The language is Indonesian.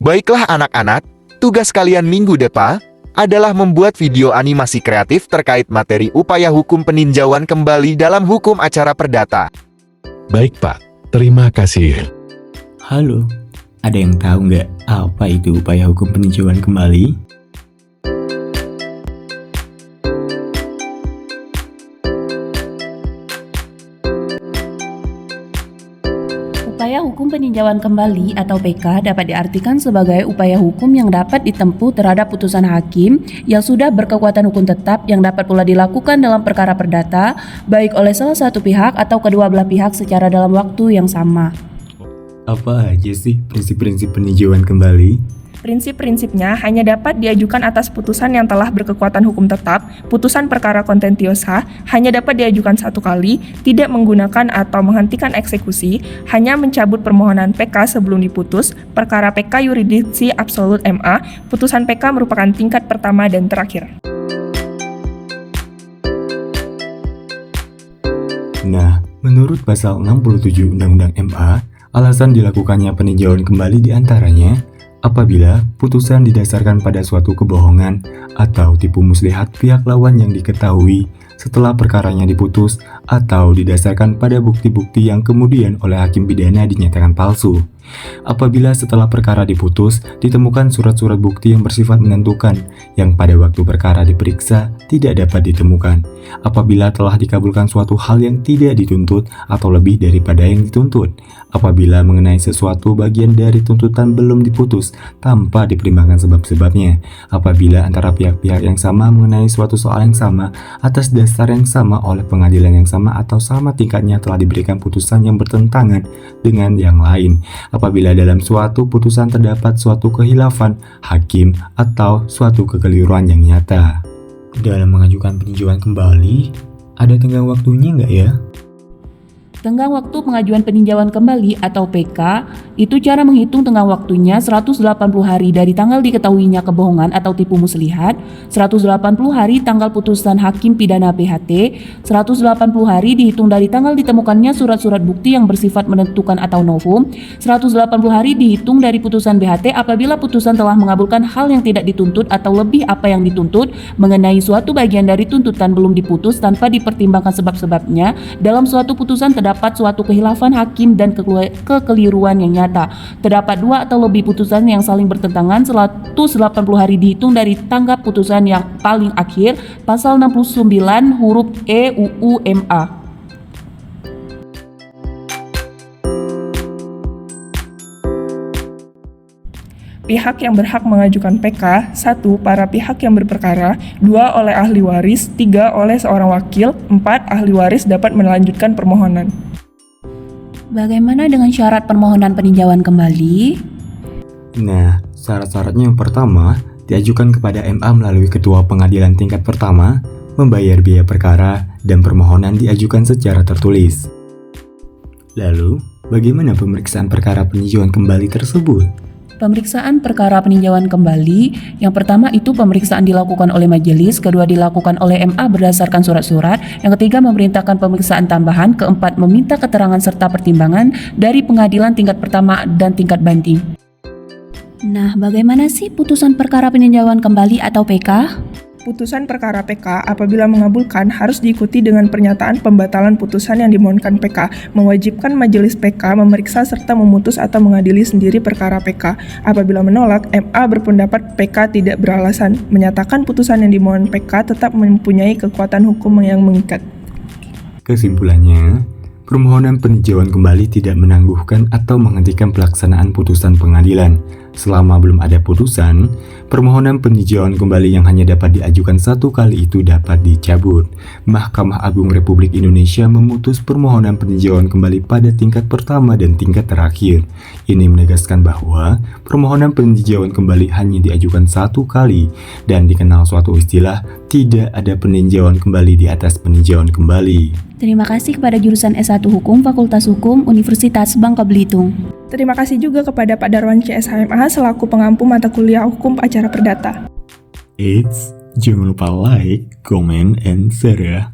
Baiklah anak-anak, tugas kalian minggu depan adalah membuat video animasi kreatif terkait materi upaya hukum peninjauan kembali dalam hukum acara perdata. Baik Pak, terima kasih. Halo, ada yang tahu nggak apa itu upaya hukum peninjauan kembali? Upaya hukum peninjauan kembali atau PK dapat diartikan sebagai upaya hukum yang dapat ditempuh terhadap putusan hakim yang sudah berkekuatan hukum tetap yang dapat pula dilakukan dalam perkara perdata, baik oleh salah satu pihak atau kedua belah pihak secara dalam waktu yang sama. Apa aja sih prinsip-prinsip peninjauan kembali? Prinsip-prinsipnya hanya dapat diajukan atas putusan yang telah berkekuatan hukum tetap, putusan perkara kontentiosa, hanya dapat diajukan satu kali, tidak menggunakan atau menghentikan eksekusi, hanya mencabut permohonan PK sebelum diputus, perkara PK yurisdiksi absolut MA, putusan PK merupakan tingkat pertama dan terakhir. Nah, menurut pasal 67 Undang-Undang MA, alasan dilakukannya peninjauan kembali diantaranya apabila putusan didasarkan pada suatu kebohongan atau tipu muslihat pihak lawan yang diketahui setelah perkaranya diputus atau didasarkan pada bukti-bukti yang kemudian oleh hakim pidana dinyatakan palsu. Apabila setelah perkara diputus ditemukan surat-surat bukti yang bersifat menentukan yang pada waktu perkara diperiksa tidak dapat ditemukan. Apabila telah dikabulkan suatu hal yang tidak dituntut atau lebih daripada yang dituntut. Apabila mengenai sesuatu bagian dari tuntutan belum diputus tanpa dipertimbangkan sebab-sebabnya. Apabila antara pihak-pihak yang sama mengenai suatu soal yang sama atas dasar yang sama oleh pengadilan yang sama atau sama tingkatnya telah diberikan putusan yang bertentangan dengan yang lain. Apabila dalam suatu putusan terdapat suatu kehilafan hakim atau suatu kekeliruan yang nyata. Dalam mengajukan peninjauan kembali, ada tenggang waktunya nggak ya? Tenggang waktu pengajuan peninjauan kembali atau PK itu cara menghitung tenggang waktunya 180 hari dari tanggal diketahuinya kebohongan atau tipu muslihat, 180 hari tanggal putusan hakim pidana PHT, 180 hari dihitung dari tanggal ditemukannya surat-surat bukti yang bersifat menentukan atau novum, 180 hari dihitung dari putusan BHT apabila putusan telah mengabulkan hal yang tidak dituntut atau lebih apa yang dituntut mengenai suatu bagian dari tuntutan belum diputus tanpa dipertimbangkan sebab-sebabnya dalam suatu putusan terdapat suatu kehilafan hakim dan kekeliruan yang nyata. Terdapat dua atau lebih putusan yang saling bertentangan 180 hari dihitung dari tanggal putusan yang paling akhir, pasal 69 huruf E UU MA. Pihak yang berhak mengajukan PK, 1. Para pihak yang berperkara, 2. Oleh ahli waris, 3. Oleh seorang wakil, 4. Ahli waris dapat melanjutkan permohonan. Bagaimana dengan syarat permohonan peninjauan kembali? Nah, syarat-syaratnya yang pertama, diajukan kepada MA melalui ketua pengadilan tingkat pertama, membayar biaya perkara, dan permohonan diajukan secara tertulis. Lalu, bagaimana pemeriksaan perkara peninjauan kembali tersebut? Pemeriksaan perkara peninjauan kembali, yang pertama itu pemeriksaan dilakukan oleh majelis, kedua dilakukan oleh MA berdasarkan surat-surat, yang ketiga memerintahkan pemeriksaan tambahan, keempat meminta keterangan serta pertimbangan dari pengadilan tingkat pertama dan tingkat banding. Nah, bagaimana sih putusan perkara peninjauan kembali atau PK? Putusan perkara PK apabila mengabulkan harus diikuti dengan pernyataan pembatalan putusan yang dimohonkan PK, mewajibkan majelis PK memeriksa serta memutus atau mengadili sendiri perkara PK. Apabila menolak, MA berpendapat PK tidak beralasan, menyatakan putusan yang dimohon PK tetap mempunyai kekuatan hukum yang mengikat. Kesimpulannya, permohonan peninjauan kembali tidak menangguhkan atau menghentikan pelaksanaan putusan pengadilan. Selama belum ada putusan, permohonan peninjauan kembali yang hanya dapat diajukan satu kali itu dapat dicabut. Mahkamah Agung Republik Indonesia memutus permohonan peninjauan kembali pada tingkat pertama dan tingkat terakhir. Ini menegaskan bahwa permohonan peninjauan kembali hanya diajukan satu kali dan dikenal suatu istilah tidak ada peninjauan kembali di atas peninjauan kembali. Terima kasih kepada jurusan S1 Hukum Fakultas Hukum Universitas Bangka Belitung. Terima kasih juga kepada Pak Darwan CSHMA selaku pengampu mata kuliah hukum acara perdata. Jangan lupa like, comment, and share ya.